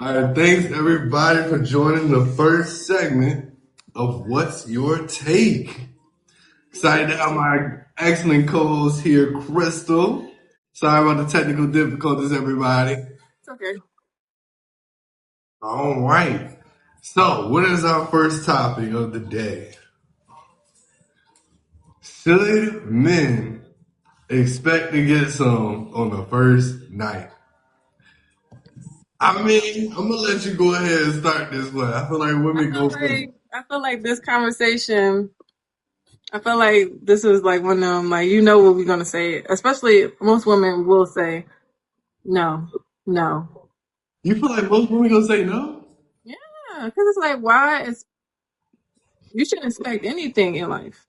All right, thanks everybody for joining the first segment of What's Your Take? Excited to have my excellent co-host here, Crystal. Sorry about the technical difficulties, everybody. It's okay. All right. So, what is our first topic of the day? Should men expect to get some on the first night? I mean, I'm gonna let you go ahead and start this one. I feel like women go first. I feel like this conversation. I feel like this is like one of them. Like what we're gonna say. Especially most women will say no, no. You feel like most women gonna say no? Yeah, because it's like why is you shouldn't expect anything in life.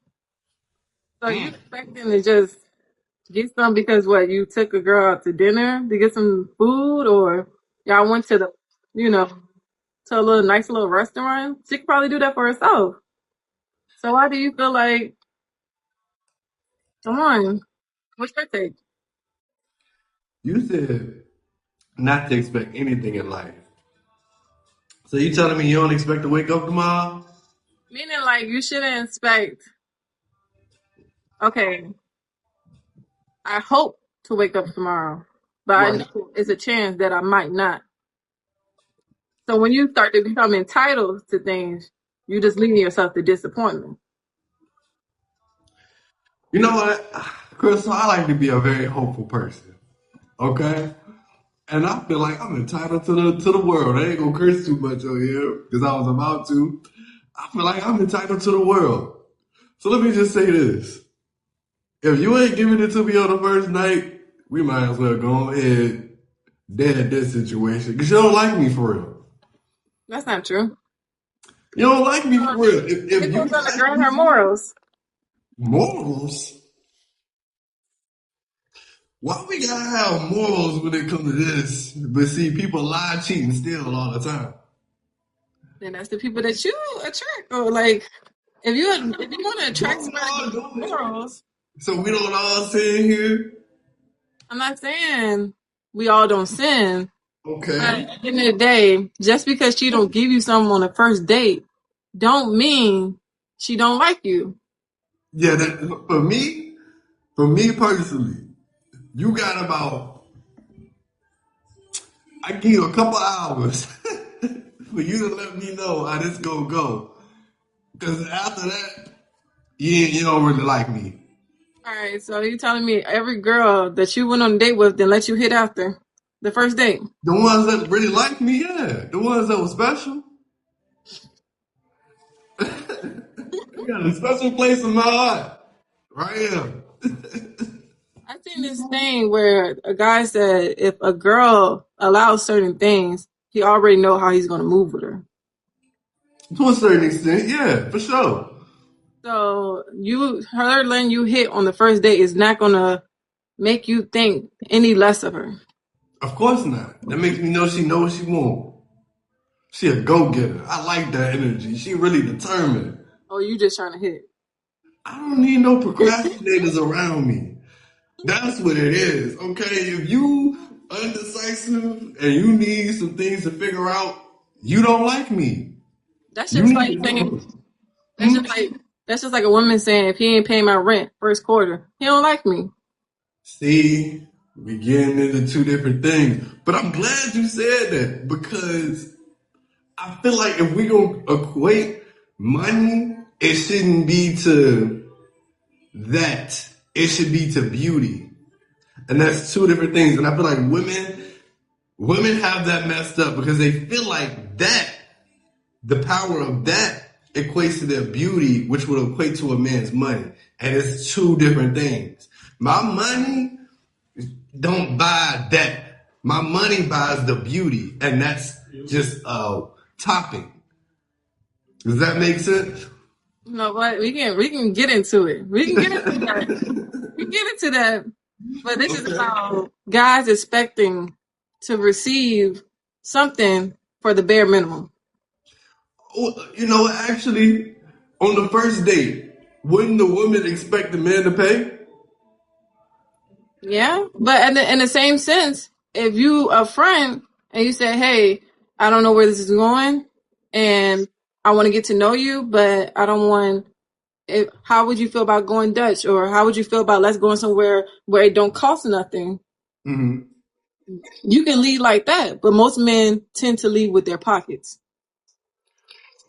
So you expecting to just get some because what you took a girl out to dinner to get some food or y'all went to to a nice little restaurant. She could probably do that for herself. So why do you feel like come on? What's your take? You said not to expect anything in life. So you telling me you don't expect to wake up tomorrow? Meaning like you shouldn't expect, okay, I hope to wake up tomorrow, but I Right. know it's a chance that I might not. So when you start to become entitled to things, you just leading yourself to disappointment. You know what, Crystal? I like to be a very hopeful person. Okay? And I feel like I'm entitled to the world. I ain't gonna curse too much on here because I was about to. I feel like I'm entitled to the world. So let me just say this. If you ain't giving it to me on the first night, we might as well go ahead dead this situation. Because you don't like me for real. That's not true. You don't like me for real. It If you goes on the like girl and me her for real, morals. morals? Why we gotta have morals when it comes to this? But see, people lie, cheat, and steal all the time. Then that's the people that you attract. Or like if you want to attract Don't we somebody all with do it? morals, So we don't all sit in here? I'm not saying we all don't sin. But Okay. at the end of the day, just because she don't give you something on the first date, don't mean she don't like you. Yeah, that, for me personally, you got about, I give you a couple hours for you to let me know how this gonna go. Because after that, you don't really like me. All right, so you telling me every girl that you went on a date with then let you hit after the first date? The ones that really like me, yeah. The ones that were special. You got a special place in my heart. Right here. I seen this thing where a guy said if a girl allows certain things, he already know how he's gonna move with her. To a certain extent, yeah, for sure. So her letting you hit on the first date is not gonna make you think any less of her. Of course not. That makes me know she knows what she wants. She a go-getter. I like that energy. She really determined. Oh, you just trying to hit. I don't need no procrastinators around me. That's what it is, okay? If you undecisive and you need some things to figure out, you don't like me. That's You just like need to saying know. that's Hmm? just like that's just like a woman saying if he ain't paying my rent first quarter, he don't like me. See? We getting into two different things. But I'm glad you said that because I feel like if we gonna equate money, it shouldn't be to that. It should be to beauty. And that's two different things. And I feel like women have that messed up because they feel like that, the power of that equates to their beauty, which would equate to a man's money. And it's two different things. My money don't buy that. My money buys the beauty, and that's just a topic. Does that make sense? You know what? We can get into it. We can get into that. We can get into that. But this is Okay. about guys expecting to receive something for the bare minimum. Well, you know, actually, on the first date, wouldn't the woman expect the man to pay? Yeah, but in the same sense, if you a friend and you say, "Hey, I don't know where this is going, and I want to get to know you, but I don't want." How would you feel about going Dutch, or how would you feel about let's going somewhere where it don't cost nothing? Mm-hmm. You can lead like that, but most men tend to lead with their pockets.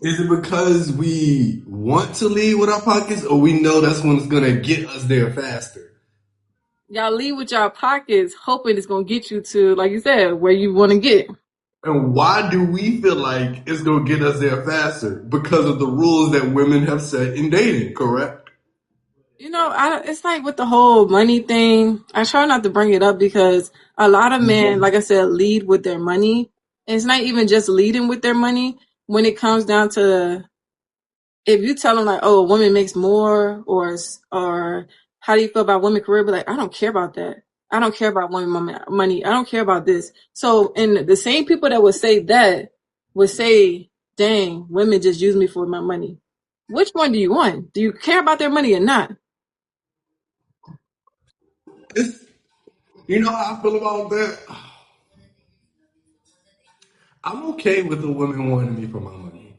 Is it because we want to lead with our pockets, or we know that's when it's gonna get us there faster? Y'all lead with y'all pockets, hoping it's gonna get you to, like you said, where you want to get. And why do we feel like it's gonna get us there faster? Because of the rules that women have set in dating, correct? You know, it's like with the whole money thing. I try not to bring it up because a lot of men, like I said, lead with their money. And it's not even just leading with their money. When it comes down to, if you tell them like, oh, a woman makes more, or how do you feel about women career? Be like, I don't care about that. I don't care about women money. I don't care about this. So, and the same people that would say that would say, dang, women just use me for my money. Which one do you want? Do you care about their money or not? It's, you know how I feel about that? I'm okay with a woman wanting me for my money.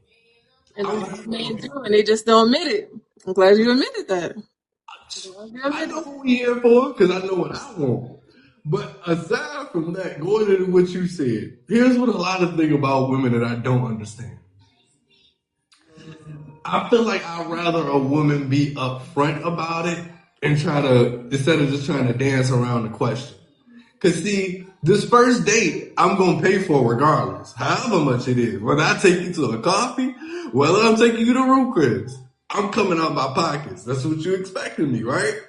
And a I'm lot of here men for do, it. and they just don't admit it. I'm glad you admitted that. I'm glad you I admitted know it. what we here for because I know what I want. But aside from that, going into what you said, here's what a lot of things about women that I don't understand. I feel like I'd rather a woman be upfront about it and try to, instead of just trying to dance around the question. Cause see, this first date, I'm gonna pay for regardless, however much it is. Whether I take you to a coffee, whether I'm taking you to Root Chris, I'm coming out my pockets. That's what you expected me, right?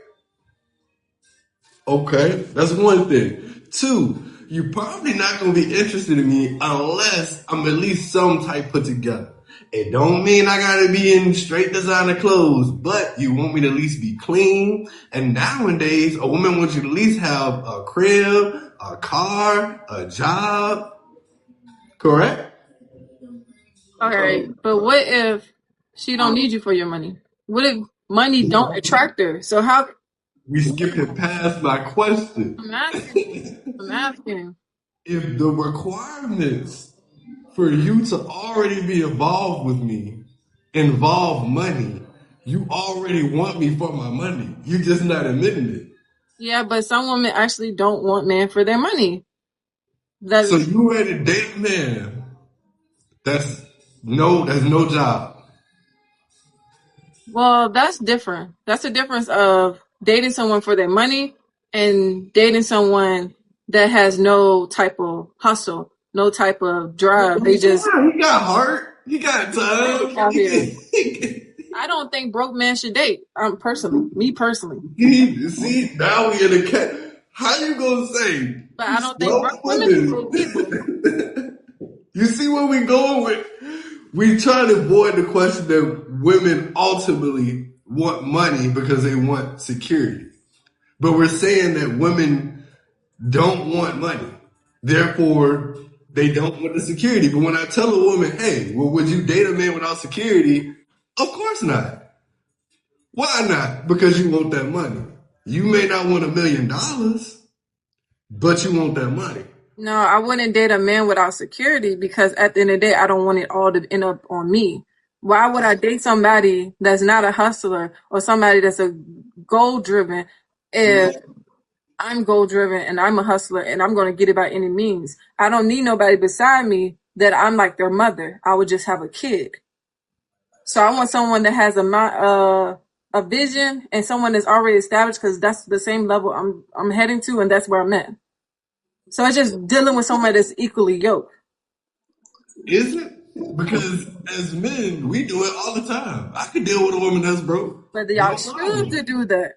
Okay, that's one thing. Two, you're probably not gonna be interested in me unless I'm at least some type put together. It don't mean I gotta be in straight designer clothes, but you want me to at least be clean. And nowadays, a woman wants you to at least have a crib, a car, a job. Correct? All right, but what if she don't need you for your money? What if money don't attract her? So how? We skipped it past my question. I'm asking. I'm asking. If the requirements for you to already be involved with me involve money, you already want me for my money. You just not admitting it. Yeah, but some women actually don't want men for their money. So That you ready to date a man that's that's no job. Well, that's different. That's the difference of dating someone for their money and dating someone that has no type of hustle, no type of drive. They just He got heart. He got time. out here. I don't think broke men should date. Personally, me personally, See, now we in a cat. How you gonna say but I don't think broke broke women should date women? either. You see where we going with? We try to avoid the question that women ultimately want money because they want security. But we're saying that women don't want money. Therefore, they don't want the security. But when I tell a woman, hey, well, would you date a man without security? Of course not. Why not? Because you want that money. You may not want $1 million, but you want that money. No, I wouldn't date a man without security because at the end of the day, I don't want it all to end up on me. Why would I date somebody that's not a hustler or somebody that's a goal driven if I'm goal driven and I'm a hustler and I'm going to get it by any means. I don't need nobody beside me that I'm like their mother. I would just have a kid. So I want someone that has a vision and someone that's already established because that's the same level I'm heading to and that's where I'm at. So it's just dealing with someone that's equally yoked. Is it? Because as men, we do it all the time. I can deal with a woman that's broke. But y'all No choose to problem. do that.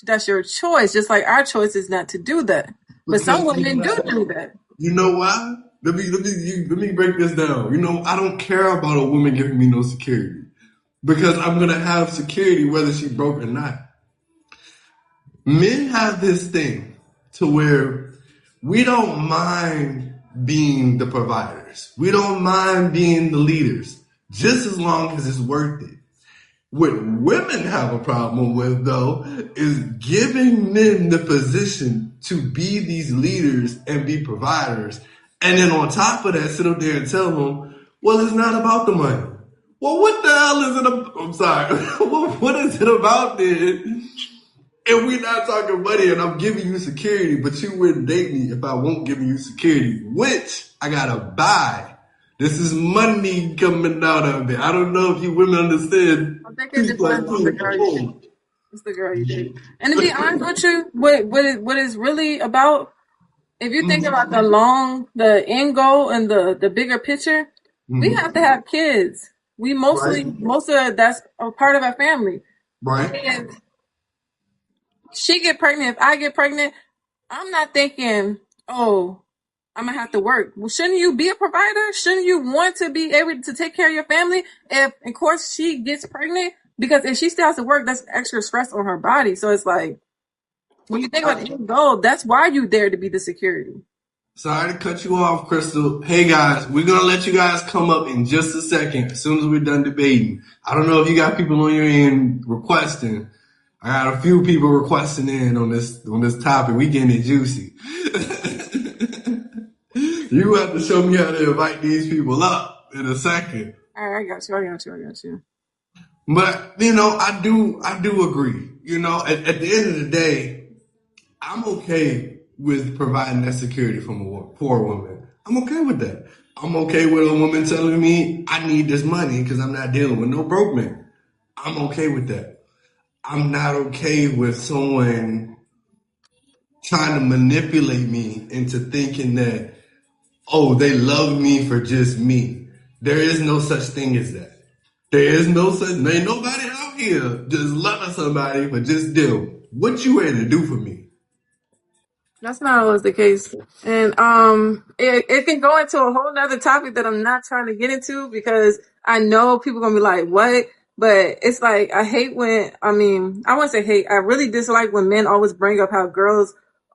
That's your choice. Just like our choice is not to do that. But some Because women do that. you know why? Let me break this down. You know, I don't care about a woman giving me no security because I'm gonna have security whether she broke or not. Men have this thing to where we don't mind being the providers. We don't mind being the leaders, just as long as it's worth it. What women have a problem with, though, is giving men the position to be these leaders and be providers. And then on top of that, sit up there and tell them, well, it's not about the money. Well, what the hell is it about? I'm sorry. What is it about then? If we're not talking money and I'm giving you security, but you wouldn't date me if I won't give you security, which I gotta buy. This is money coming out of it. I don't know if you women understand. I think it Two plus depends on the two. girl you date. It's the girl you date. And to be honest with you, what is really about, if you think about the end goal and the bigger picture, we have to have kids. We Right, most of that's a part of our family. right. If she get pregnant, if I get pregnant, I'm not thinking, oh, I'm gonna have to work. Well, shouldn't you be a provider? Shouldn't you want to be able to take care of your family? If, of course, she gets pregnant, because if she still has to work, that's extra stress on her body. So it's like, when you think about the end goal, that's why you there to be the security. Sorry to cut you off, Crystal. Hey guys, we're gonna let you guys come up in just a second as soon as we're done debating. I don't know if you got people on your end requesting. I got a few people requesting in on this topic. We getting it juicy. You have to show me how to invite these people up in a second. All right, I got you. I got you. But you know, I do agree. You know, at the end of the day, I'm okay with providing that security from a poor woman. I'm okay with that. I'm okay with a woman telling me I need this money because I'm not dealing with no broke man. I'm okay with that. I'm not okay with someone trying to manipulate me into thinking that, oh, they love me for just me. There is no such thing as that. There is no such, ain't nobody out here just loving somebody for just them. What you ready to do for me? That's not always the case. And it can go into a whole nother topic that I'm not trying to get into because I know people gonna be like, what? But it's like I hate when I wouldn't say hate, I really dislike when men always bring up how girls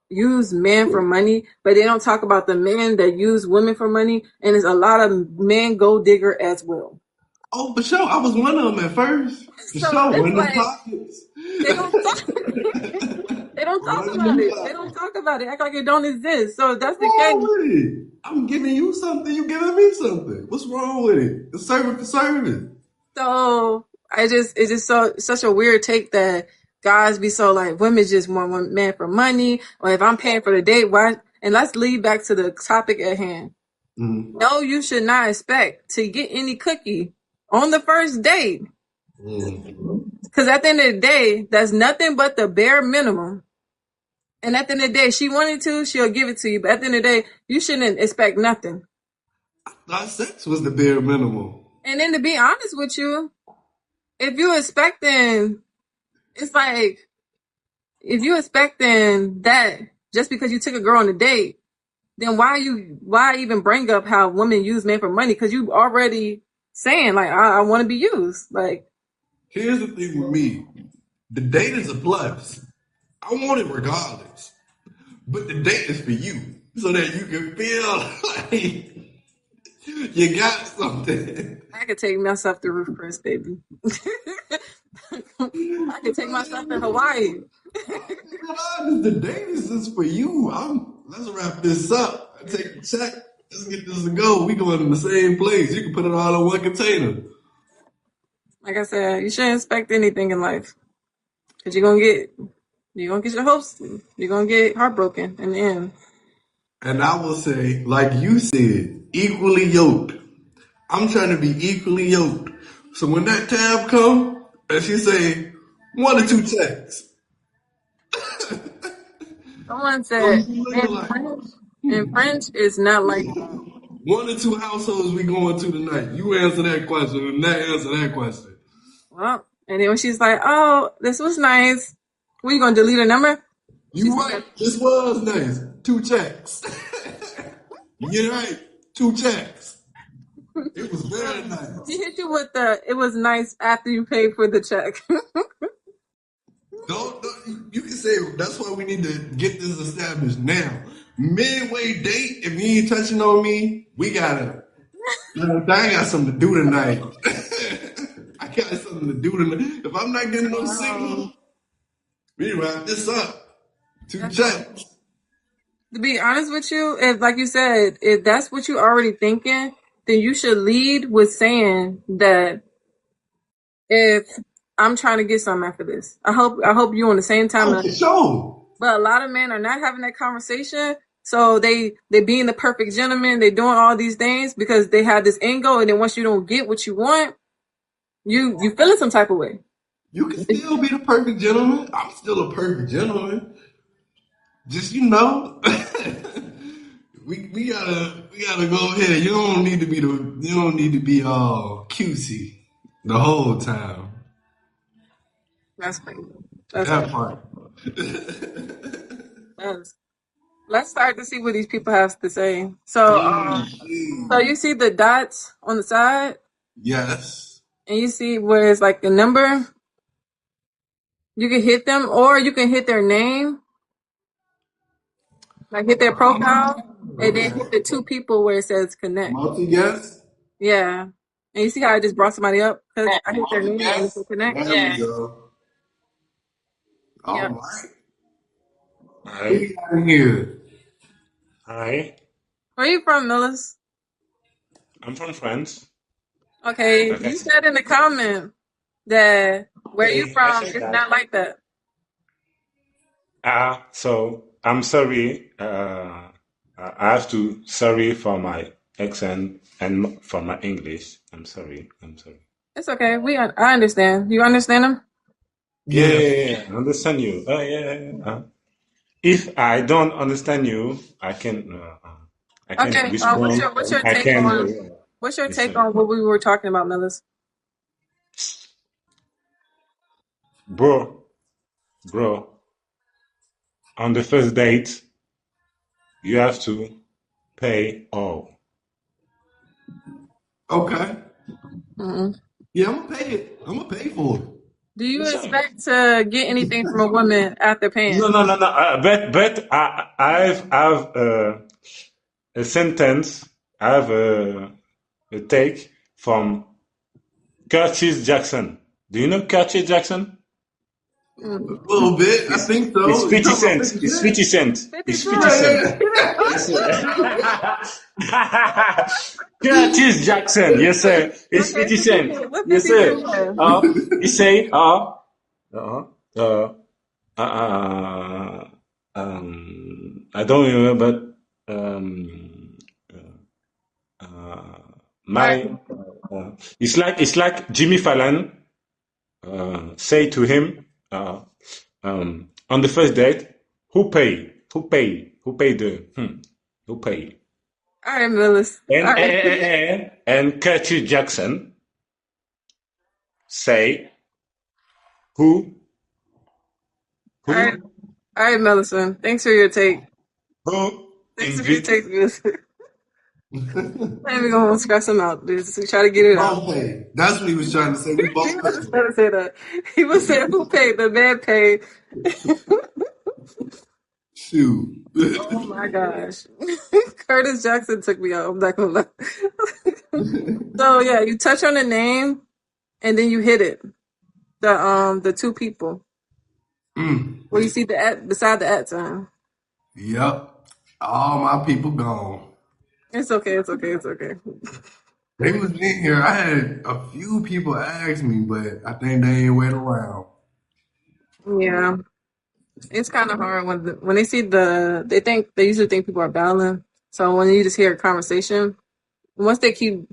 use men for money, but they don't talk about the men that use women for money, and there's a lot of men gold digger as well. Oh, for sure. I was one of them at first. For So sure. it's Running them like pockets. they don't talk they don't talk Running about them it. They don't pockets. talk about it. Act like it don't exist. So if that's What's the wrong case. with it? I'm giving you something. You giving me something. What's wrong with it? It's service for service. So it's just such a weird take that guys be so like women just want one man for money, or if I'm paying for the date, why? And let's lead back to the topic at hand. Mm. No, you should not expect to get any cookie on the first date, Mm. because at the end of the day, that's nothing but the bare minimum. And at the end of the day, she wanted to, she'll give it to you. But at the end of the day, you shouldn't expect nothing. Thought sex was the bare minimum. And then to be honest with you, if you expecting, it's like, if you expecting that just because you took a girl on a date, then why even bring up how women use men for money? Because you already saying like I want to be used. Like, Here's the thing with me. The date is a plus. I want it regardless. But the date is for you. So that you can feel like you got something. I could take myself to Roof Chris, baby. I could take myself to Hawaii. The date is just for you. Let's wrap this up. I take the check. Let's get this to go. We going in the same place. You can put it all in one container. Like I said, you shouldn't expect anything in life because you're gonna get it. You're gonna get your hopes. You're gonna get heartbroken in the end. And I will say, like you said, equally yoked. I'm trying to be equally yoked. So when that tab come and she say 1 or 2 checks, Someone so said you looking like in French it's not like that. 1 or 2 households we going to tonight. You answer that question and that answer that question. Well, and then when she's like, "Oh, this was nice," we you gonna delete her number? She You said, right. This was nice. 2 checks. You're right. 2 checks. It was very "She nice. hit you with the. It was nice after you paid for the check." Don't you can say that's why we need to get this established now. Midway date, if you ain't touching on me, we gotta. I got something to do tonight. I got something to do tonight. If I'm not getting no signal, we wrap this up. Two That's funny. checks. To be honest with you, if like you said, if that's what you're already thinking, then you should lead with saying that if I'm trying to get something after this. I hope you on the same Oh, time. for sure. But a lot of men are not having that conversation. So they being the perfect gentleman, they doing all these things because they have this end goal, and then once you don't get what you want, you feeling some type of way. You can still be the perfect gentleman. I'm still a perfect gentleman. Just we gotta go ahead. You don't need to be all cutesy the whole time. That's crazy. That's That crazy. part. That's, let's start to see what these people have to say. So so Mm. you see the dots on the side, Yes. and you see where it's like the number. You can hit them, or you can hit their name, like hit their profile, and then Okay. hit the two people where it says connect. Multi guess. Yeah. And you see how I just brought somebody up? Because I hit their Multi name and it said guess. connect. There we go. All Yeah. right. Who Hi. we got in here? Hi. Where you from, Millis? I'm from France. Okay. Like I You said. said in the comment that where you Okay, I from said is that. not like that. So I'm sorry. I have to sorry for my accent and for my English. I'm sorry. I'm sorry. It's okay. I understand. You understand them? Yeah, Yeah. yeah, yeah. I understand you. Yeah, yeah, yeah. If I don't understand you, I can Okay. What's respond. your I take can on what's your take listen. on what we were talking about, Millis? Bro, bro. On the first date, you have to pay all. Okay. Mm-hmm. Yeah, I'm gonna pay it. I'm gonna pay for it. Do you Listen. expect to get anything from a woman after No, paying? no, no, no. But I've a sentence. I have a take from Curtis Jackson. Do you know Curtis Jackson? A Mm. little bit. I think It's so. You 50 talking about cents. 50 It's Cent? 50 cents. 50 It's 50 cents. cents. Yeah, Yes, sir. Curtis Jackson. Yes, sir. It's Okay, 50 50 cents. cents. What Yes, 50 sir. cents is? He say, uh, uh, uh, I don't remember, but uh, All right. my it's like Jimmy Fallon say to him on the first date, who pay the who pay, All right, Millis. All and right. Curtis Jackson say who All right. who All right, Millicent. Thanks for your take. who Thanks for your invite. take, Millicent. Let me go and scratch him out. Just try to get it out. both pay. That's what he was trying to say. We He both was just pay. trying to say that. He was saying who paid, the man paid. Shoot. Oh my gosh. Curtis Jackson took me out. I'm not gonna lie. So yeah, you touch on the name and then you hit it. The two people. Mm. Where you see the at beside the at sign. Yep. All my people gone. It's okay, it's okay, it's okay. They was in here. I had a few people ask me, but I think they ain't wait around. Yeah. It's kind of hard when they see they usually think people are battling. So when you just hear a conversation, once they keep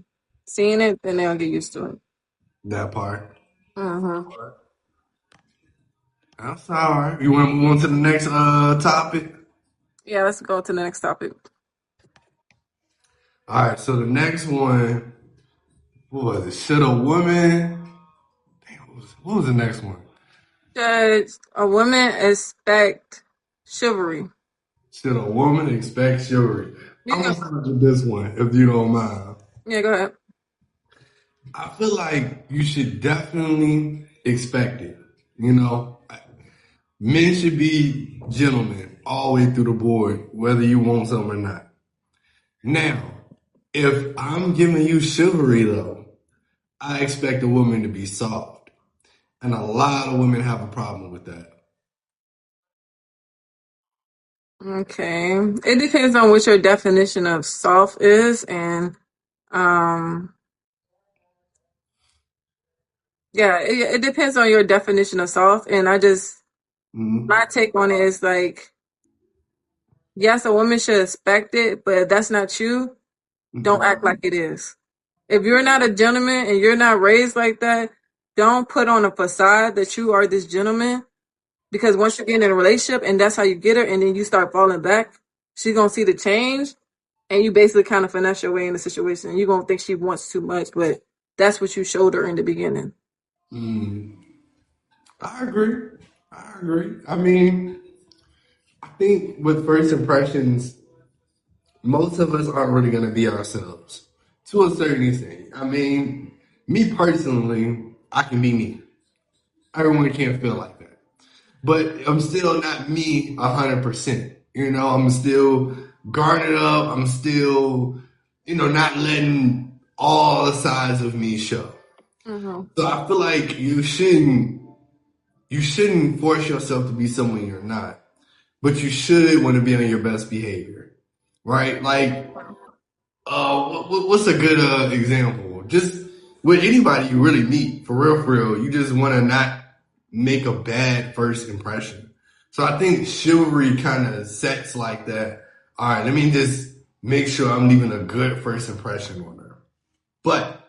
seeing it, then they'll get used to it. That part. Mm-hmm. That's all right. You want to move on to the next topic? Yeah, let's go to the next topic. All right. So the next one, what was it? Should a woman? Damn, what was the next one? Should a woman expect chivalry? Should a woman expect chivalry? You I'm go. gonna start with this one, if you don't mind. Yeah, go ahead. I feel like you should definitely expect it. You know, men should be gentlemen all the way through the board, whether you want some or not. Now, if I'm giving you chivalry, though, I expect a woman to be soft. And a lot of women have a problem with that. Okay. It depends on what your definition of soft is, and um, yeah, it depends on your definition of soft. And my take on it is like, yes, a woman should expect it, but if that's not you, don't act like it is. If you're not a gentleman and you're not raised like that, don't put on a facade that you are this gentleman. Because once you get in a relationship and that's how you get her, and then you start falling back, she's gonna see the change, and you basically kind of finesse your way in the situation. You're gonna think she wants too much, but that's what you showed her in the beginning. I agree. I agree. I mean, I think with first impressions, most of us aren't really going to be ourselves to a certain extent. I mean, me personally, I can be me. Everyone can't feel like that. But I'm still not me 100%. You know, I'm still guarded up. I'm still, not letting all sides of me show. Mm-hmm. So I feel like you shouldn't force yourself to be someone you're not, but you should want to be on your best behavior, right? Like, what's a good example? Just with anybody you really meet, for real, you just want to not make a bad first impression. So I think chivalry kind of sets like that. All right, let me just make sure I'm leaving a good first impression on her. But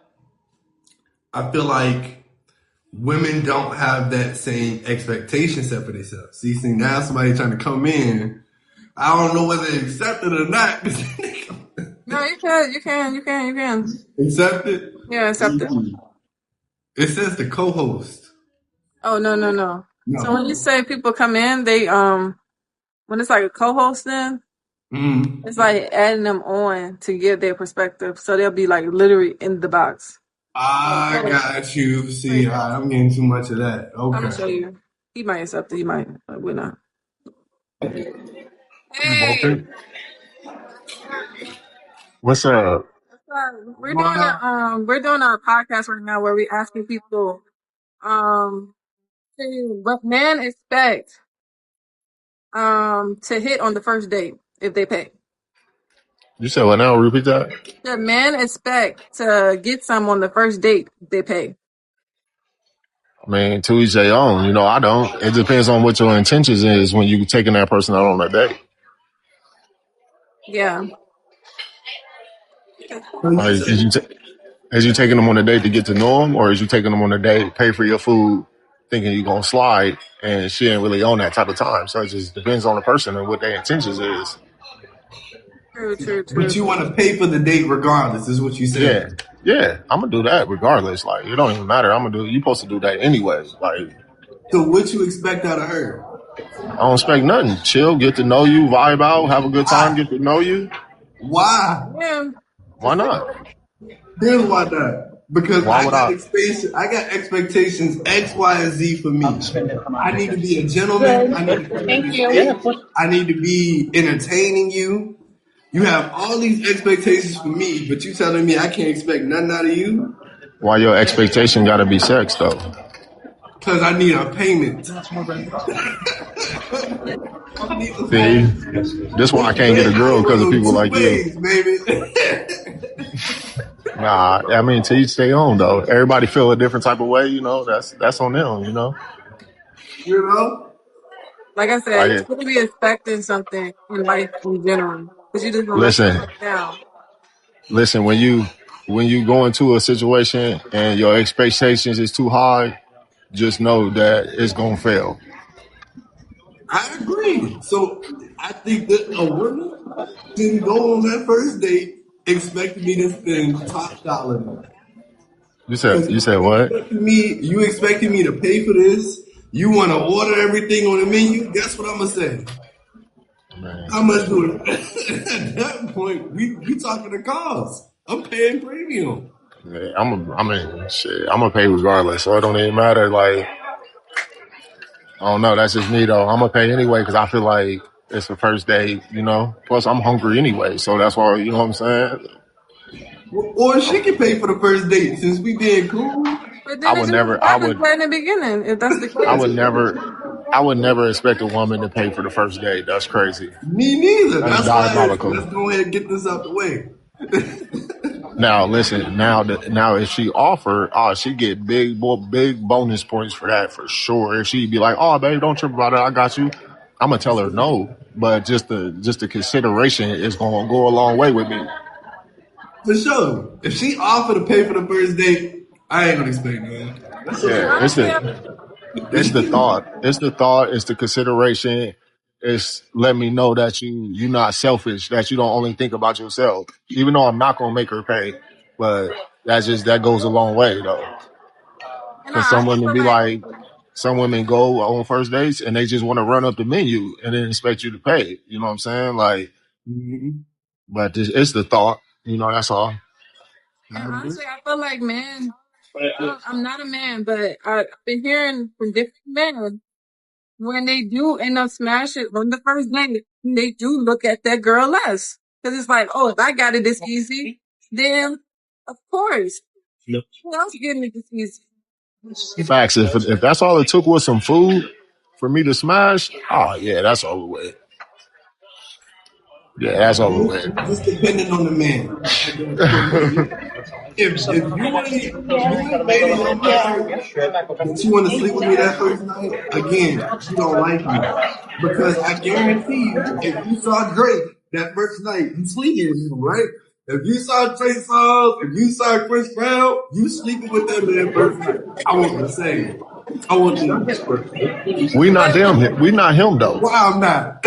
I feel like women don't have that same expectation set for themselves. See, now somebody trying to come in, I don't know whether they accept it or not. No, you can. Accept it? Yeah, accept it. It says the co-host. Oh no. So when you No. say people come in, they when it's like a co-host, then Mm-hmm. it's like adding them on to give their perspective, so they'll be like literally in the box. I got you. See, I'm getting too much of that. I'm gonna Okay. show you. He might accept it. He might, but we're not. Hey, Walter, what's up? we're doing a podcast right now where we asking people what men expect to hit on the first date if they pay. You said what now? Repeat that. The men expect to get some on the first date if they pay. I mean, to each their own. You know, I don't. It depends on what your intentions is when you taking that person out on a date. Yeah. So you Like, said, is you taking them on a date to get to know them, or is you taking them on a date, pay for your food, thinking you gonna slide, and she ain't really on that type of time. So it just depends on the person and what their intentions is. but you want to pay for the date regardless, is what you Yeah, said. yeah. I'm gonna do that regardless. Like, it don't even matter. I'm gonna do. You supposed to do that anyway. Like, So what you expect out of her? I don't expect nothing. Chill, get to know you, vibe out, have a good time, Why? get to know you. Why? Yeah. Why not? Here's why not. Because Why would I? I got expectations X, Y, and Z for me. I need to be a gentleman. I need to come to this date. I need to be entertaining you. You have all these expectations for me, but you telling me I can't expect nothing out of you Why your expectation gotta be sex though? because I need a payment. I need a See, payment. this why I can't get a girl because of people Two like you. ways, baby. Nah, I mean to each their own though. Everybody feel a different type of way, you know. That's on them, you know. You know? Like I said, you Like, shouldn't be expecting something in life in general because you just gonna let listen, yourself down. listen. When you go into a situation and your expectations is too high, just know that it's gonna fail. I agree. So I think that a woman shouldn't go on that first date expecting me to spend top dollar. You Because said you said what? you expecting me to pay for this. You want to order everything on the menu. Guess what I'm gonna say? Man, How much do it? At that point, we talking the cost. I'm paying premium. man, I mean, shit. I'm gonna pay regardless, so it don't even matter. Like, I don't know. That's just me though. I'm gonna pay anyway because I feel like it's the first day. Plus, I'm hungry anyway, so that's why. You know what I'm saying? Or she can pay for the first date since we being cool. But I then it would just never. I happens would. right in the beginning if that's the I case. would never. I would never expect a woman to pay for the first date. That's crazy. Me neither. That's That's why let's diabolical. go ahead and get this out the way. Now listen. Now if she offer, she get big bonus points for that for sure. If she be like, "Oh, babe, don't trip about it. I got you." I'm gonna tell her no. But just the consideration is gonna go a long way with me. For sure. If she offered to pay for the first date, I ain't gonna explain that. That's Yeah, okay. Honestly, it's the thought. It's the thought. It's the consideration. It's let me know that you're not selfish. That you don't only think about yourself. Even though I'm not gonna make her pay, but that goes a long way though. and Because I some honestly women feel be like, like, some women go on first dates and they just want to run up the menu and then expect you to pay. You know what I'm saying? Like, Mhm. but it's the thought. That's all. and I agree. honestly, I feel like men. I'm not a man, but I've been hearing from different men when they do end up smashing on the first date, they do look at that girl less because it's like, oh, if I got it this easy, then of course, who else getting it this easy? Facts. If that's all it took was some food for me to smash, oh yeah, that's over with. Yeah, that's over with. Just depending on the man at that point. If you ain't made in your mind that you want to sleep with me that first night, again, you don't like me. Because I guarantee you, if you saw Drake that first night, you sleeping with him, right? If you saw Trey Songz, if you saw Chris Brown, you sleeping with that man first night. I want the same. I want the We not But them. We not him though. why I'm not.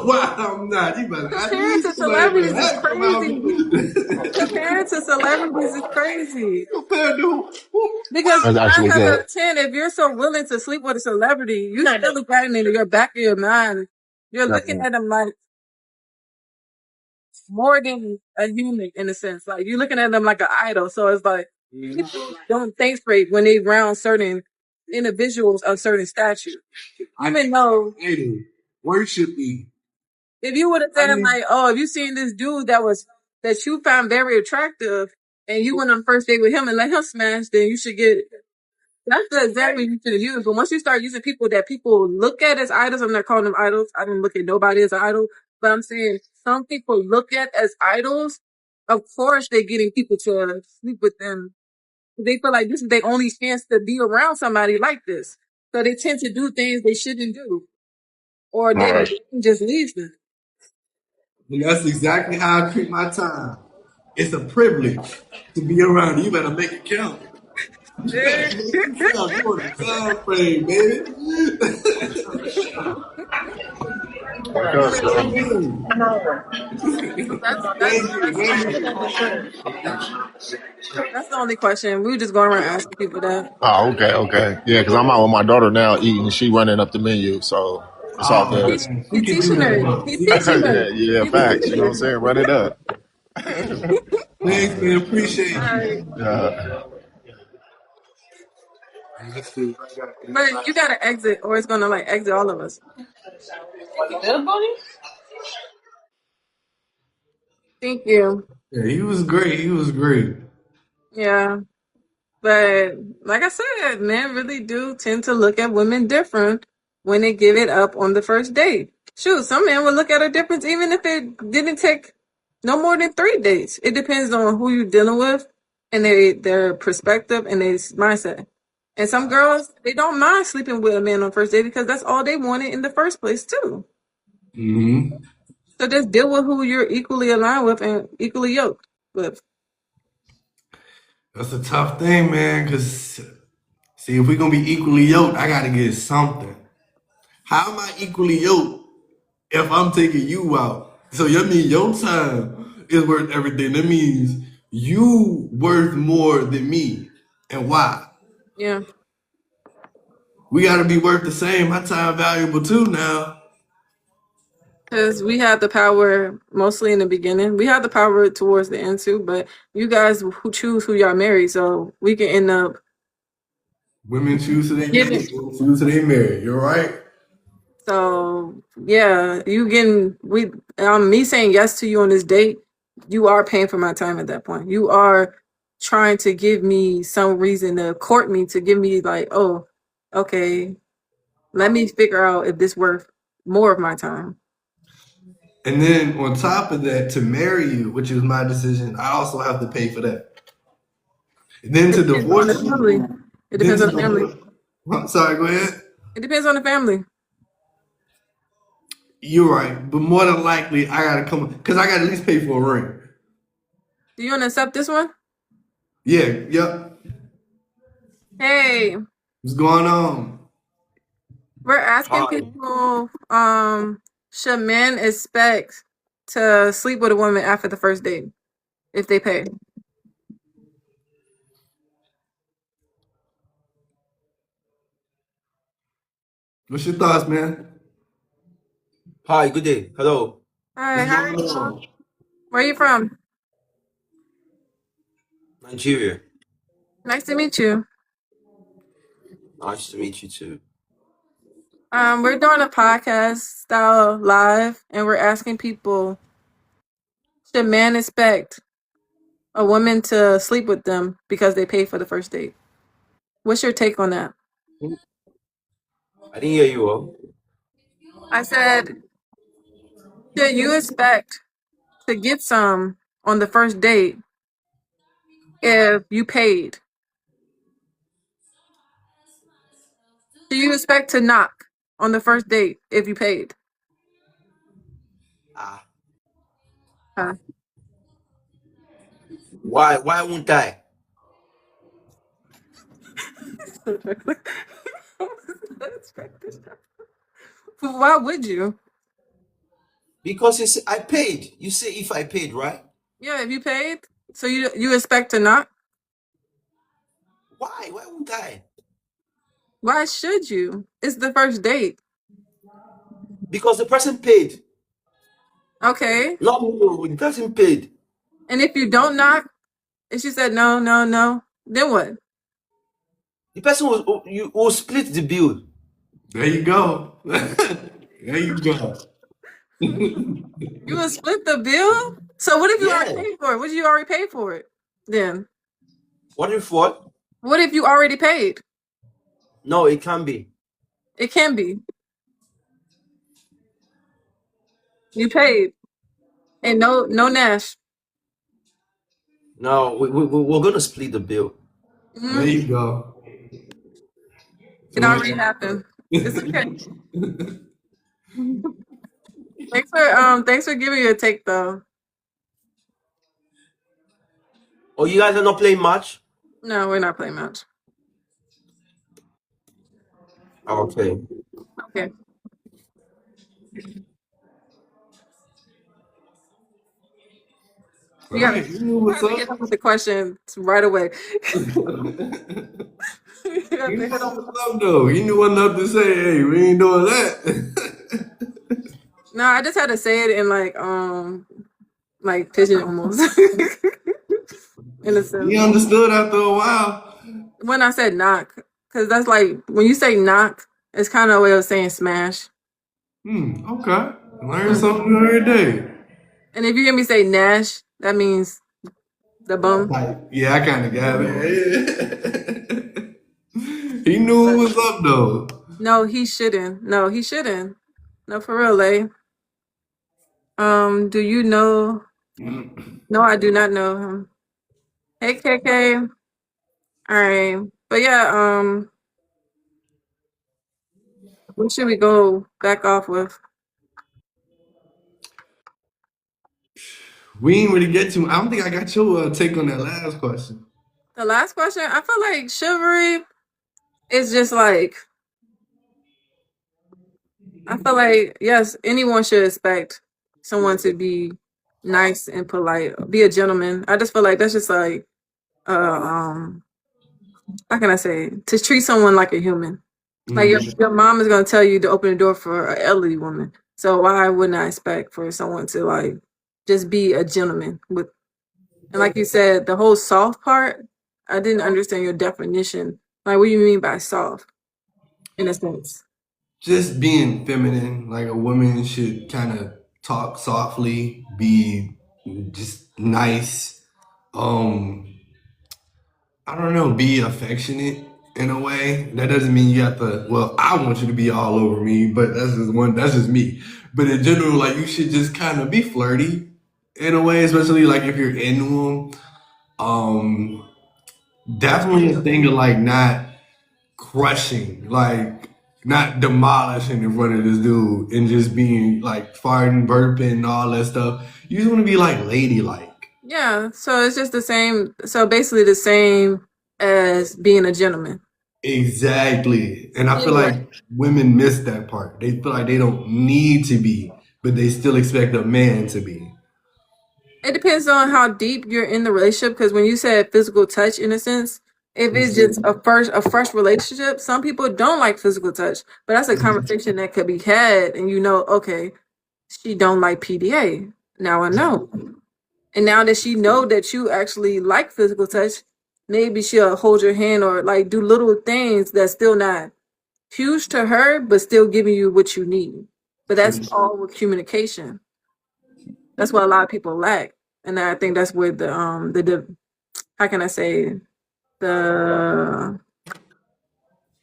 Why I'm not. You better I comparing need to somebody to celebrities is help come out crazy. me. Comparing to celebrities is crazy. Compared to Because That's nine actually times out good. of 10, if you're so willing to sleep with a celebrity, you still look right into your back of your mind. You're looking Definitely. at them like more than a human in a sense. Like you're looking at them like an idol. So it's like people don't think straight when they round certain individuals of certain stature. Even though idol. Worship me. if you would have I said need like, oh, if you seen this dude that you found very attractive and you went on the first date with him and let him smash, then you should get that's the example you should use. But once you start using people that people look at as idols, I'm not calling them idols. I don't look at nobody as an idol. But I'm saying some people look at as idols. Of course, they're getting people to sleep with them. They feel like this is their only chance to be around somebody like this. So they tend to do things they shouldn't do. Or All they right. just leave them. and that's exactly how I treat my time. It's a privilege to be around you. You better make it count. You better make it count. You on the time frame, baby. Wake You up, know what I bro. mean? That's Thank you. Thank you. that's the only question. We were just going around asking people that. Oh, okay, okay. Yeah, because I'm out with my daughter now eating. She running up the menu, so it's all Oh good. man, she He can do teaching that her. though. He She can teaching do her. yeah, that. yeah, He facts. You teaching know what her. I'm saying? Run it up. Thanks, man. Appreciate All you. right. Yeah. But you gotta exit or it's gonna like exit all of us. Thank you. Yeah, he was great. He was great. Yeah. But like I said, men really do tend to look at women different when they give it up on the first date. Shoot, some men would look at a difference even if it didn't take no more than 3 dates. It depends on who you're dealing with and their perspective and their mindset. And some girls, they don't mind sleeping with a man on first date because that's all they wanted in the first place too. Mm-hmm. So just deal with who you're equally aligned with and equally yoked with. That's a tough thing, man. Cause see, if we're gonna be equally yoked, I gotta get something. How am I equally yoked if I'm taking you out? So that means your time is worth everything. That means you worth more than me. And why? Yeah. We gotta be worth the same. My time valuable too now. Because we had the power mostly in the beginning. We had the power towards the end too, but you guys who choose who y'all marry, so we can end up Women choose who they giving. date, men choose who they marry. You're right. So yeah, you getting me saying yes to you on this date, you are paying for my time at that point. You are trying to give me some reason to court me to give me like, oh, okay, let me figure out if this worth more of my time. And then on top of that, to marry you, which is my decision, I also have to pay for that. And then It to depends on the divorce family. you, It then depends to on the family. divorce. Sorry, go ahead. It depends on the family. You're right, but more than likely, I gotta come because I gotta at least pay for a ring. Do you want to accept this one? Yeah, yep. Hey, What's going on? we're asking Hi. people, should men expect to sleep with a woman after the first date if they pay? What's your thoughts, man? Hi, good day. Hello. Hi, What's how are going you? on? Where are you from? Nigeria. Nice to meet you. Nice to meet you too. We're doing a podcast style live, and we're asking people, should men expect a woman to sleep with them because they pay for the first date? What's your take on that? I didn't hear you well. I said, should you expect to get some on the first date if you paid? Do you expect to knock on the first date if you paid? Ah, Huh. why? Why won't I? Why would you? Because it's I paid. You say if I paid, right? Yeah, if you paid, so you expect to knock. Why? Why won't I? Why should you? It's the first date. Because the person paid. Okay. No, the person paid. And if you don't knock, and she said no, no, no, then what? The person will split the bill. There you go. There you go. You would split the bill? So what if you already Yeah. paid for it? What if you already paid for it? Then What if what? what if you already paid? No, it can't be. It can be. You paid. And no Nash. No, we're gonna split the bill. There Mhm. you go. It So, already happened. It's okay. Thanks for giving your take though. Oh, you guys are not playing much? No, we're not playing much. Okay. Okay. all You right, you knew you what's have to hit up. them with the questions right away. You have You to know hit them. what's up though. You knew enough to say, "Hey, we ain't doing that." No, I just had to say it in like pigeon almost. In a He sense. understood after a while. When I said knock, because that's like when you say knock, it's kind of a way of saying smash. Okay. Learn Mhm. something new every day. And if you hear me say Nash, that means the bum. Like, yeah, I kind of got it. He knew But what was up though. no, he shouldn't. No, he shouldn't. No, for real, eh? Do you know? No, I do not know him. Hey, KK. All right. But yeah, what should we go back off with? We ain't really get to. I don't think I got your take on that last question. The last question, I feel like chivalry is just like, I feel like, yes, anyone should expect someone to be nice and polite, be a gentleman. I just feel like that's just like, how can I say, to treat someone like a human. Like your mom is gonna tell you to open the door for an elderly woman. So why wouldn't I expect for someone to like just be a gentleman with, and like you said, the whole soft part, I didn't understand your definition. Like what do you mean by soft in a sense? Just being feminine, like a woman should kind of talk softly, be just nice. Um, I don't know, be affectionate in a way. That doesn't mean you have to. Well, I want you to be all over me, but that's just one. That's just me. But in general, like you should just kind of be flirty in a way, especially like if you're into them. Um, Definitely a thing of like not crushing, like not demolishing in front of this dude and just being like farting, burping, and all that stuff. You just want to be like ladylike. Yeah, so it's just the same. So basically the same as being a gentleman. Exactly. And I feel Anyway, like women miss that part. They feel like they don't need to be, but they still expect a man to be. it depends on how deep you're in the relationship. Because when you said physical touch, in a sense, if it's just a fresh relationship, some people don't like physical touch. But that's a conversation that could be had, and okay, she don't like PDA. Now I know, and now that she know that you actually like physical touch, maybe she'll hold your hand or like do little things that's still not huge to her, but still giving you what you need. But that's all with communication. That's what a lot of people lack, and I think that's where the how can I say, the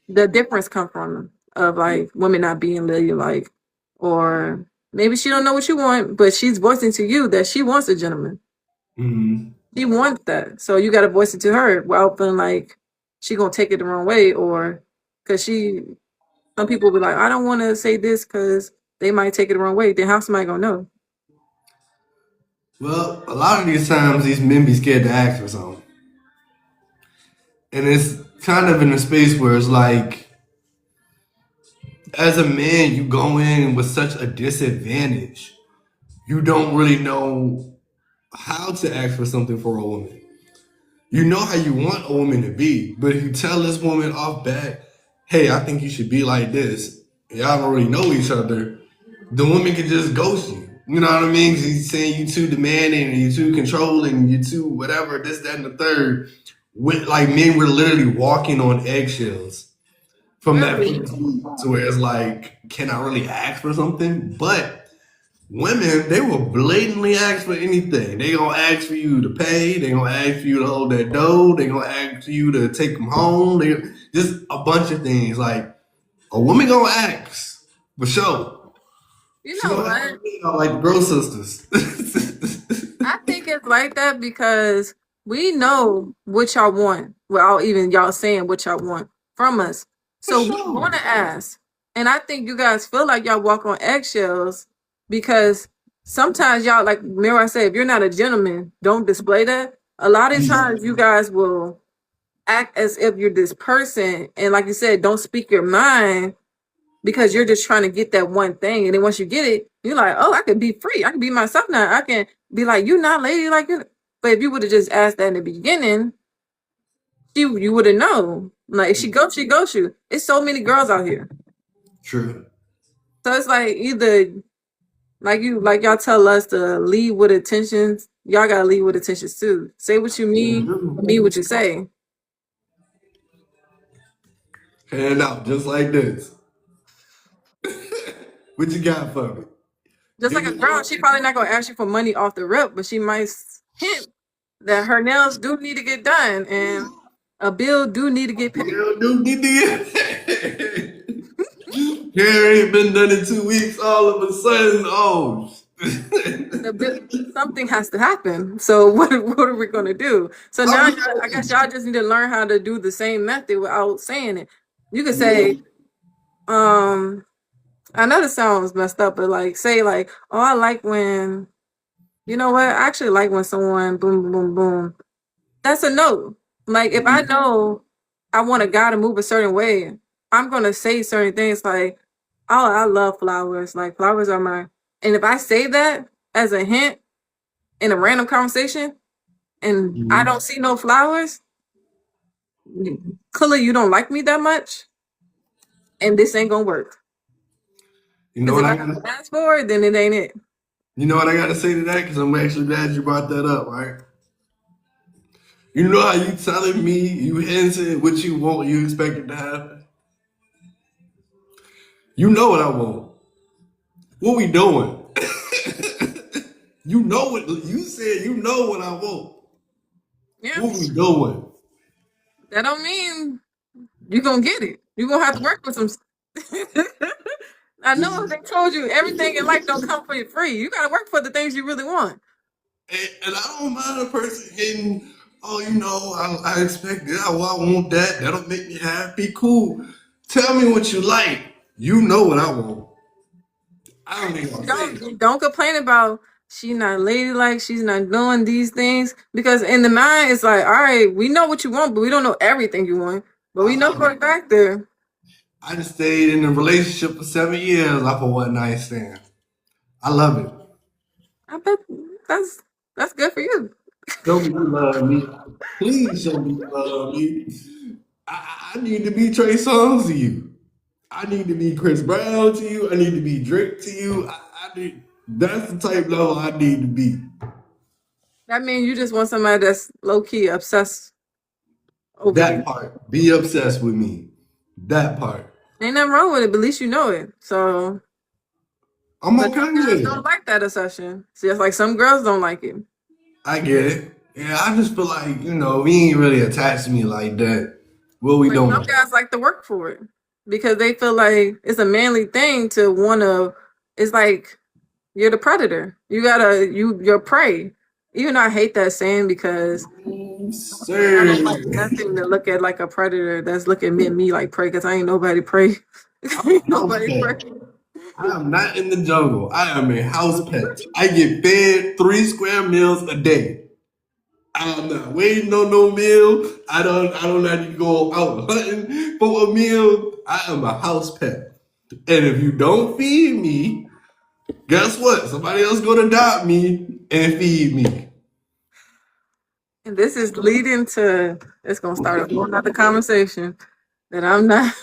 the difference come from, of like women not being ladylike, or maybe she don't know what you want, but she's voicing to you that she wants a gentleman. Mhm. She wants that, so you got to voice it to her without feeling like she gonna take it the wrong way, or because some people be like, I don't want to say this because they might take it the wrong way. Then how somebody gonna know? Well, a lot of these times, these men be scared to ask for something. And it's kind of in a space where it's like, as a man, you go in with such a disadvantage. You don't really know how to ask for something for a woman. You know how you want a woman to be, but if you tell this woman off bat, hey, I think you should be like this, y'all don't really know each other, the woman can just ghost you. You know what I mean? She's saying you too demanding and you too controlling, you too whatever, this, that, and the third. With like men were literally walking on eggshells from that Really? point to where it's like, can I really ask for something? But women, they will blatantly ask for anything. They gonna ask for you to pay. They gonna ask for you to hold that dough. They gonna ask for you to take them home. They just a bunch of things. Like a woman gonna ask for sure. You She know gonna ask what? for me like the bro sisters. I think it's like that because we know what y'all want without even y'all saying what y'all want from us. For So we want sure. to ask. And I think you guys feel like y'all walk on eggshells because sometimes y'all, like Mira said, if you're not a gentleman, don't display that. A lot of times you guys will act as if you're this person. And like you said, don't speak your mind because you're just trying to get that one thing. And then once you get it, you're like, oh, I can be free. I can be myself now. I can be like, you not lady like you. But if you would have just asked that in the beginning, you would have known. Like if she goes you. It's so many girls out here. True. So it's like either like y'all tell us to lead with attentions, y'all gotta lead with attentions too. Say what you mean what you say. Hand out just like this. What you got for me? Just like a girl, she probably not gonna ask you for money off the rip, but she might hint that her nails do need to get done and a bill do need to get paid. Girl, dude, hair ain't been done in 2 weeks. All of a sudden, oh, Something has to happen. So what are we gonna do? So now I'm I guess y'all just need to learn how to do the same method without saying it. You could say, I know this sounds messed up, but like say like, oh, I like when you know what? I actually like when someone boom boom boom boom. That's a no. Like if I know I want a guy to move a certain way, I'm gonna say certain things like, oh, I love flowers. Like flowers are my and if I say that as a hint in a random conversation and I Mhm. don't see no flowers, clearly you don't like me that much and this ain't gonna work. You know Because what if I I gotta don't ask for it, then it ain't it. you know what I gotta say to that? Because I'm actually glad you brought that up, right? You know how you telling me you hinting what you want, you expect it to happen? You know what I want. What we doing? You know what you said. You know what I want. Yeah. What we doing? That don't mean you gonna get it. You gonna have to work with some I know they told you everything in life don't come for you free. You gotta work for the things you really want. And I don't mind a person hitting. Oh, you know, I expect that. Oh, I want that. That'll make me happy. Cool. Tell me what you like. You know what I want. I don't even say. Don't complain about she's not ladylike, she's not doing these things. Because in the mind it's like, all right, we know what you want, but we don't know everything you want. But we know for a fact there. I just stayed in a relationship for 7 years off a one night stand. I love it. I bet that's that's good for you. Show me you love me. Please show me you love me. I need to be Trey Songz to you. I need to be Chris Brown to you. I need to be Drake to you. I need. That's the type level I need to be. That means you just want somebody that's low key obsessed over That you. part. Be obsessed with me. That part. Ain't nothing wrong with it, but at least you know it. So I'm but okay some girls with don't it. like that obsession. See, it's like some girls don't like it. I get it. Yeah, I just feel like, we ain't really attached to me like that. What we But some doing? guys like to work for it because they feel like it's a manly thing to want to. It's like you're the predator. You gotta you're prey. Even though I hate that saying because I Sir. don't like nothing to look at like a predator that's looking at me like prey because I ain't nobody prey. I'm Ain't a house nobody prey. pet. I am not in the jungle. I am a house pet. I get fed 3 square meals a day. I'm not waiting on no meal. I don't need to go out hunting for a meal. I am a house pet. And if you don't feed me, guess what? Somebody else gonna adopt me and feed me. And this is leading to it's gonna start a whole nother conversation that I'm not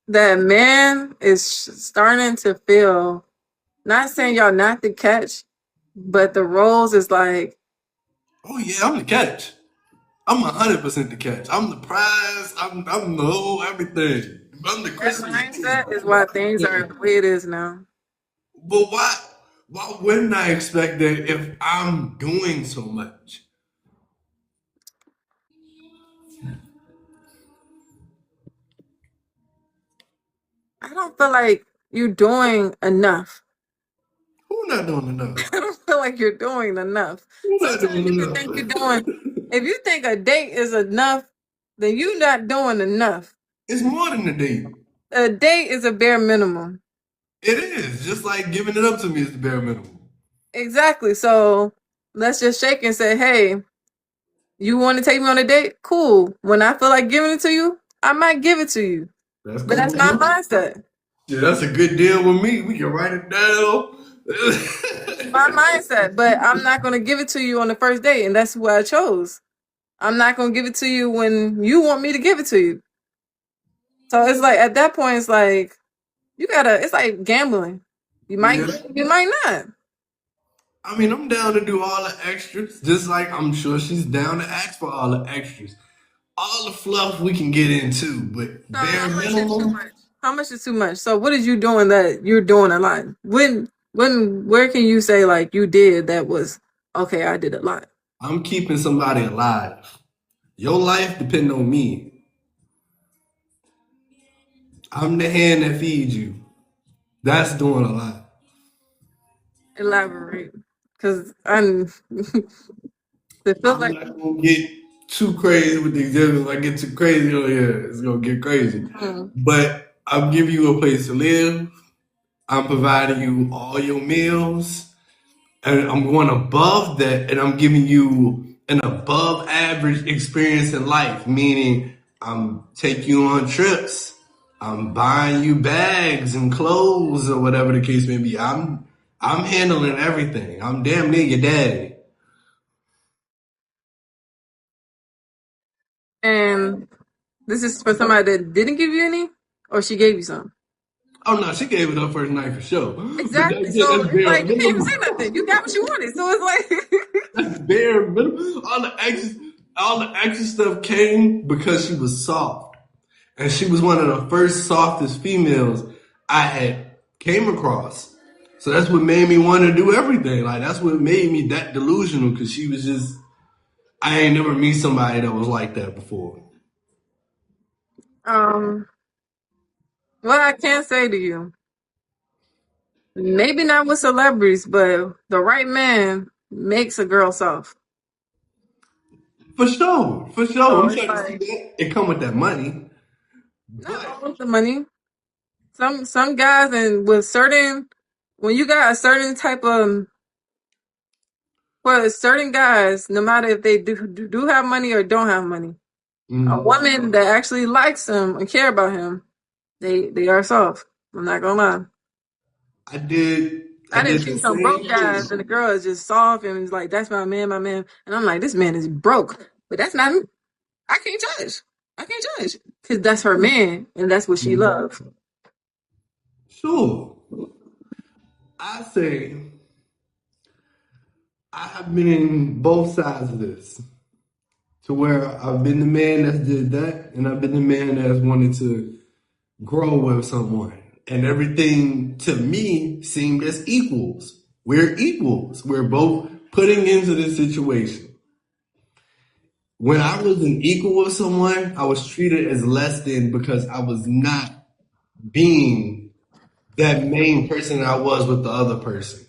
that man is starting to feel not saying y'all not to catch, but the roles is like Oh yeah, I'm the catch. I'm 100% the catch. I'm the prize. I'm the whole everything. I'm the that Christmas mindset is why things are tree. the way it is now. But why wouldn't I expect that if I'm doing so much? I don't feel like you're doing enough. Who not doing enough? I don't feel like you're doing enough. Who not Sometimes doing you can think you're doing enough? if you think a date is enough, then you're not doing enough. It's more than a date. A date is a bare minimum. It is. Just like giving it up to me is the bare minimum. Exactly. So let's just shake and say, hey, you want to take me on a date? Cool. When I feel like giving it to you, I might give it to you. That's But that's cool my too. mindset. Yeah, that's a good deal with me. We can write it down. It's my mindset. But I'm not going to give it to you on the first date. And that's who I chose. I'm not going to give it to you when you want me to give it to you. So it's like, at that point, it's like, it's like gambling. You might Yeah. get it, you might not. I mean, I'm down to do all the extras, just like I'm sure she's down to ask for all the extras. All the fluff we can get into, but So bare how much is too minimum. much? How much is too much? So what is you doing that you're doing a lot? Where can you say like you did that was okay, I did a lot. I'm keeping somebody alive. Your life depend on me. I'm the hand that feeds you. That's doing a lot. Elaborate, because I'm. It feels I'm like. not gonna get too crazy with the examples. If I get too crazy, oh yeah, it's gonna get crazy. Mm. But I'm giving you a place to live. I'm providing you all your meals, and I'm going above that, and I'm giving you an above average experience in life. Meaning, I'm taking you on trips. I'm buying you bags and clothes or whatever the case may be. I'm handling everything. I'm damn near your daddy. And this is for somebody that didn't give you any, or she gave you some. Oh no, she gave it up first night for sure. But Exactly. So that's it's bare like you can't even minimum. say nothing. You got what you wanted. So it's like. That's bare minimum. All the extra stuff came because she was soft, and she was one of the first softest females I had came across. So that's what made me want to do everything. Like that's what made me that delusional because she was just. I ain't never meet somebody that was like that before. um. What I can say to you, maybe not with celebrities, but the right man makes a girl soft. For sure, for sure. So I'm it's starting to see like that. It come with that money, not but all of the money. Some guys and with certain when you got a certain type of for certain guys, no matter if they do have money or don't have money, a mm, woman that actually likes him and care about him, they are soft. I'm not gonna lie. I did. I I didn't did the see some broke same guys thing. and the girl is just soft and it's like that's my man, and I'm like this man is broke, but that's not me. I can't judge. I can't judge because that's her man and that's what she Mm, loves. sure. I say I have been in both sides of this, to where I've been the man that did that, and I've been the man that's wanted to grow with someone, and everything to me seemed as equals. We're equals. We're both putting into this situation. When I was an equal with someone, I was treated as less than because I was not being that main person that I was with the other person.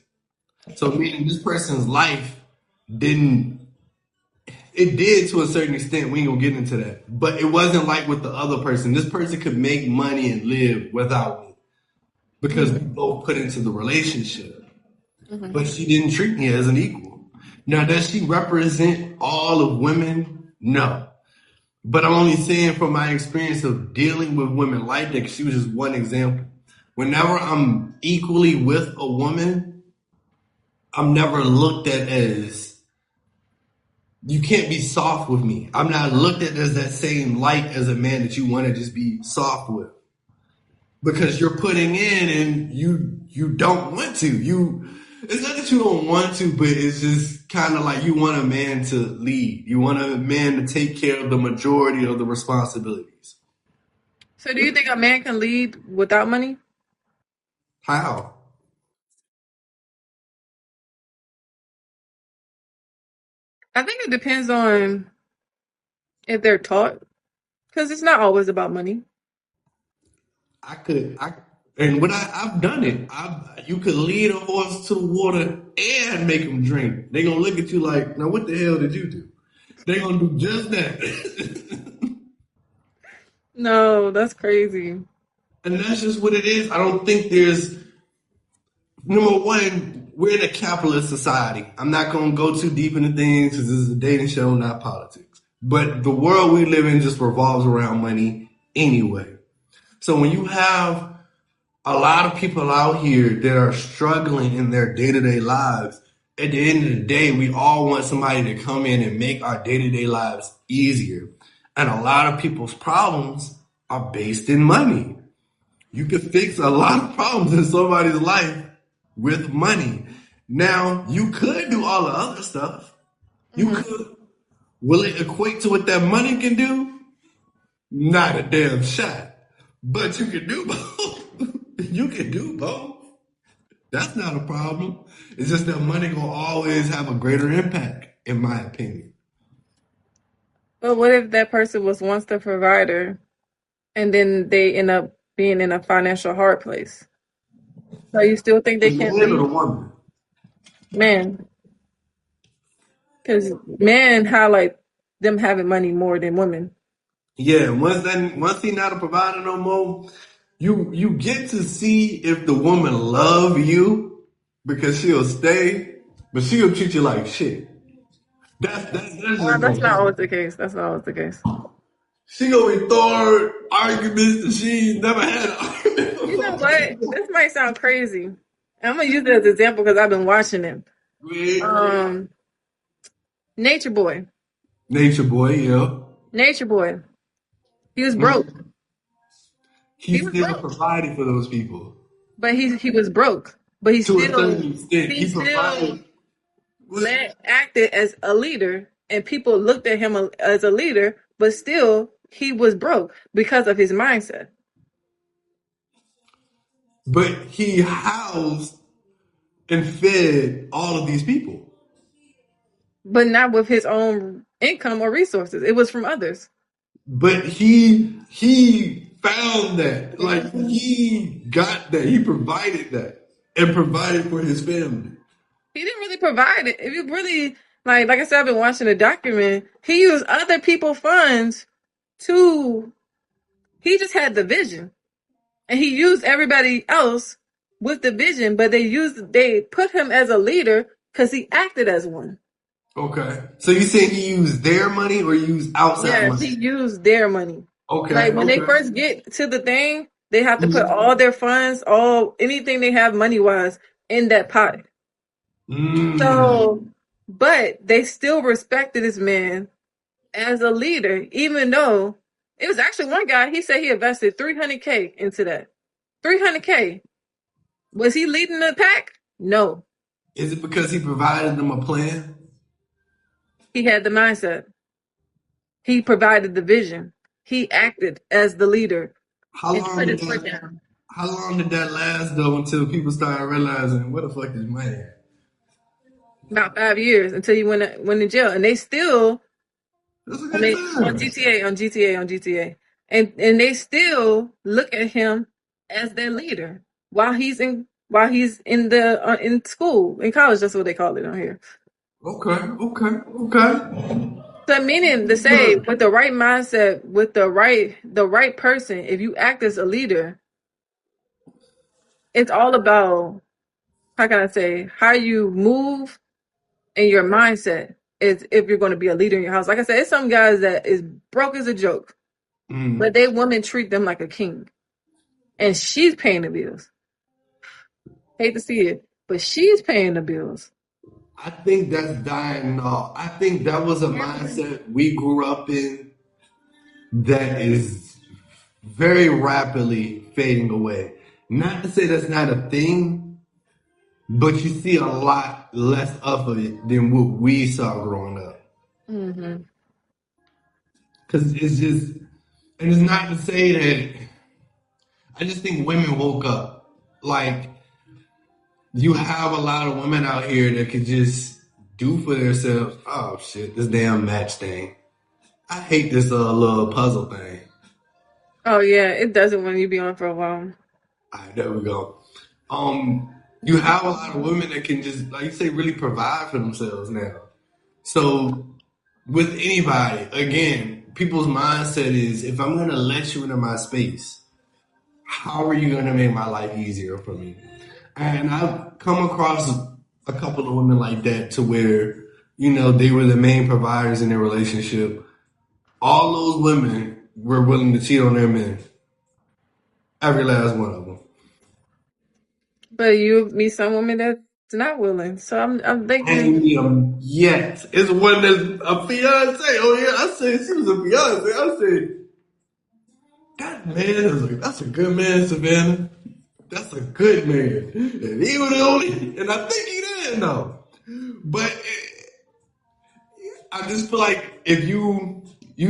So meaning this person's life didn't it did to a certain extent. We ain't gonna get into that. But it wasn't like with the other person. This person could make money and live without me because we both put into the relationship. Mm-hmm. But she didn't treat me as an equal. Now, does she represent all of women? No. But I'm only saying from my experience of dealing with women like that, 'cause she was just one example. Whenever I'm equally with a woman, I'm never looked at as you can't be soft with me. I'm not looked at as that same light as a man that you want to just be soft with because you're putting in and you don't want to. You it's not that you don't want to, but it's just kind of like you want a man to lead. You want a man to take care of the majority of the responsibilities. So, do you think a man can lead without money? How? I think it depends on if they're taught, because it's not always about money. And I've done it. You could lead a horse to the water and make him drink. They gonna look at you like, now what the hell did you do? They gonna do just that. No, that's crazy. And that's just what it is. I don't think there's number one, we're in a capitalist society. I'm not gonna go too deep into things because this is a dating show, not politics. But the world we live in just revolves around money anyway. So when you have a lot of people out here that are struggling in their day-to-day lives, at the end of the day, we all want somebody to come in and make our day-to-day lives easier. And a lot of people's problems are based in money. You can fix a lot of problems in somebody's life with money. Now, you could do all the other stuff. You Hmm. could. Will it equate to what that money can do? Not a damn shot. But you can do both. You can do both. That's not a problem. It's just that money gonna always have a greater impact, in my opinion. But what if that person was once the provider and then they end up being in a financial hard place? So you still think The they can't man or the lead? woman? Men, because men highlight them having money more than women. Yeah, once he not a provider no more, you get to see if the woman love you because she'll stay, but she'll treat you like shit. That's Well, just that's gonna not happen. always the case. That's not always the case. She gonna be throwing arguments that she never had an argument You know before. what? This might sound crazy. I'm gonna use it as an example because I've been watching him. Um, Nature Boy. Nature boy, yeah. Nature Boy. He was broke. Mhm. He He was still broke. provided for those people But he was broke. But to a certain extent. he He still provided. acted as a leader, and people looked at him as a leader. But still, he was broke because of his mindset. But he housed and fed all of these people. But not with his own income or resources. It was from others. But he found that. Like he got that. He provided that. And provided for his family. He didn't really provide it. If you really like I said, I've been watching the document. He used other people's funds to. He just had the vision, and he used everybody else with the vision. But they put him as a leader because he acted as one. Okay. So you saying he used their money or used outside Yes, he money? used their money. Okay, Like when they okay. first get to the thing, they have to put Mm. all their funds, anything they have money wise, in that pot. Mm. So, but they still respected this man as a leader, even though it was actually one guy. He said he invested 300K into that. 300K. Was he leading the pack? No, Is it because he provided them a plan? he had the mindset. He provided the vision. He acted as the leader How and long put did his foot that down. how long did that last though until people started realizing what the fuck is money? About 5 years until he went to jail, and they still That's a on good time. GTA, and they still look at him as their leader while he's in the in school in college. That's what they call it on here. Okay, okay, okay. So meaning to say, with the right mindset, with the right person, if you act as a leader, it's all about how can I say how you move and your mindset is if you're going to be a leader in your house. Like I said, it's some guys that is broke as a joke, but Mm. they women treat them like a king, and she's paying the bills. Hate to see it, but she's paying the bills. I think that's dying off. I think that was a mindset we grew up in that is very rapidly fading away. Not to say that's not a thing, but you see a lot less of it than what we saw growing up. Mm-hmm. Because it's just, and it's not to say that, I just think women woke up. Like, you have a lot of women out here that could just do for themselves. Oh shit, this damn match thing. I hate this little puzzle thing. Oh yeah, it doesn't when you be on for a while. All right, there we go. You have a lot of women that can just, like you say, really provide for themselves now. So with anybody, again, people's mindset is if I'm gonna let you into my space, how are you gonna make my life easier for me? And I've come across a couple of women like that to where, they were the main providers in their relationship. All those women were willing to cheat on their men. Every last one of them. But you meet some women that's not willing. So I'm thinking, Ain't me yet. It's one that's a fiance. Oh yeah, I said she was a fiance. I said, that man that's a good man, Savannah. That's a good man. And he was the only, and I think he did know. But I just feel like if you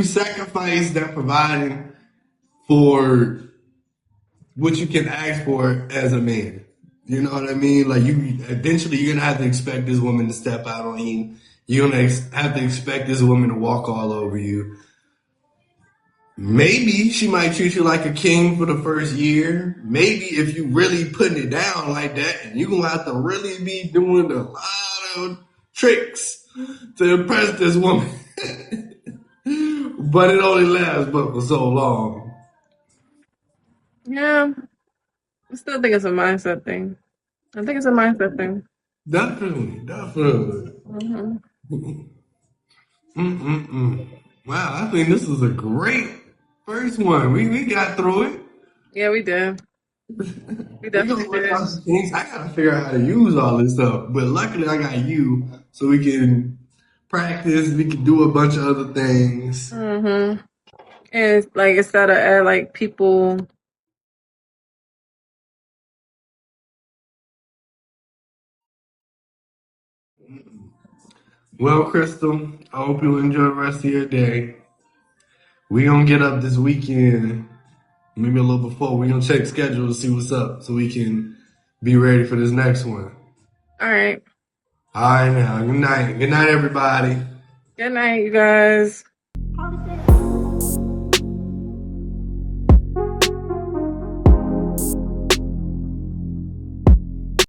sacrifice that providing for what you can ask for as a man. You know what I mean? Like eventually you're gonna have to expect this woman to step out on you. You're gonna have to expect this woman to walk all over you. Maybe she might treat you like a king for the first year. Maybe if you really putting it down like that, and you're gonna have to really be doing a lot wild tricks to impress this woman. But it only lasts but for so long. Yeah, I still think it's a mindset thing. I think it's a mindset thing. Definitely, definitely. Hmm. Wow, I think this is a great first one. We got through it. Yeah, we did. We We gonna definitely work did. out some things. I gotta figure out how to use all this stuff. But luckily I got you so we can practice, we can do a bunch of other things. Hmm. And it's like instead of add like people. Well, Crystal, I hope you enjoy the rest of your day. We gonna get up this weekend, maybe a little before. We gonna check schedule to see what's up so we can be ready for this next one. All right. All right now. Good night. Good night, everybody. Good night, you guys.